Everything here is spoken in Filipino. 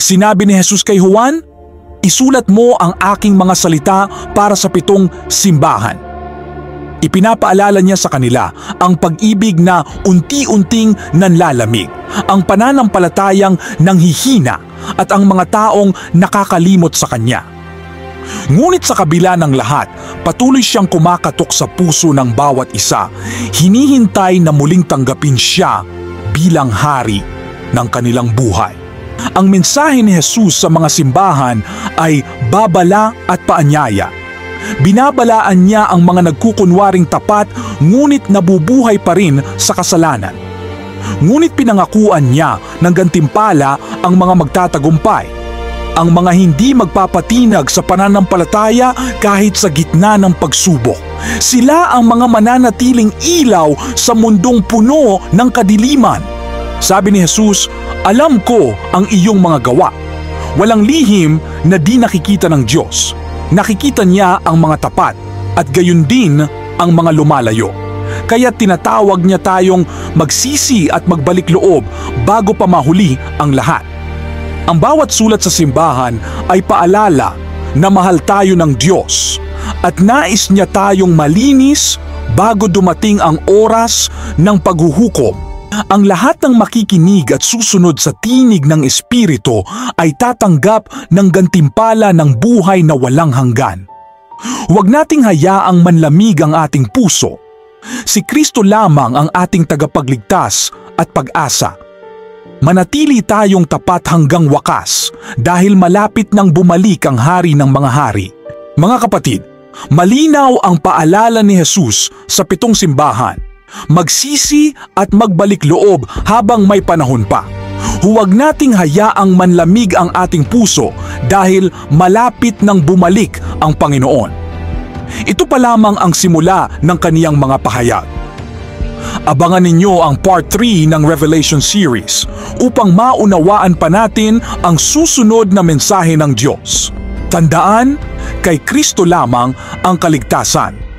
Sinabi ni Jesus kay Juan, "Isulat mo ang aking mga salita para sa 7 simbahan." Ipinapaalala niya sa kanila ang pag-ibig na unti-unting nanlalamig, ang pananampalatayang nanghihina at ang mga taong nakakalimot sa kanya. Ngunit sa kabila ng lahat, patuloy siyang kumakatok sa puso ng bawat isa, hinihintay na muling tanggapin siya bilang hari ng kanilang buhay. Ang mensahe ni Jesus sa mga simbahan ay babala at paanyaya. Binabalaan niya ang mga nagkukunwaring tapat ngunit nabubuhay pa rin sa kasalanan. Ngunit pinangakuan niya ng gantimpala ang mga magtatagumpay, ang mga hindi magpapatinag sa pananampalataya kahit sa gitna ng pagsubok. Sila ang mga mananatiling ilaw sa mundong puno ng kadiliman. Sabi ni Jesus, "Alam ko ang iyong mga gawa." Walang lihim na di nakikita ng Diyos. Nakikita niya ang mga tapat at gayon din ang mga lumalayo. Kaya tinatawag niya tayong magsisi at magbalik loob bago pa mahuli ang lahat. Ang bawat sulat sa simbahan ay paalala na mahal tayo ng Diyos at nais niya tayong malinis bago dumating ang oras ng paghuhukom. Ang lahat ng makikinig at susunod sa tinig ng Espiritu ay tatanggap ng gantimpala ng buhay na walang hanggan. Huwag nating hayaang manlamig ang ating puso. Si Kristo lamang ang ating tagapagligtas at pag-asa. Manatili tayong tapat hanggang wakas dahil malapit nang bumalik ang hari ng mga hari. Mga kapatid, malinaw ang paalala ni Jesus sa 7 simbahan. Magsisi at magbalik loob habang may panahon pa. Huwag nating hayaang manlamig ang ating puso dahil malapit nang bumalik ang Panginoon. Ito pa lamang ang simula ng kaniyang mga pahayag. Abangan ninyo ang part 3 ng Revelation series upang maunawaan pa natin ang susunod na mensahe ng Diyos. Tandaan, kay Kristo lamang ang kaligtasan.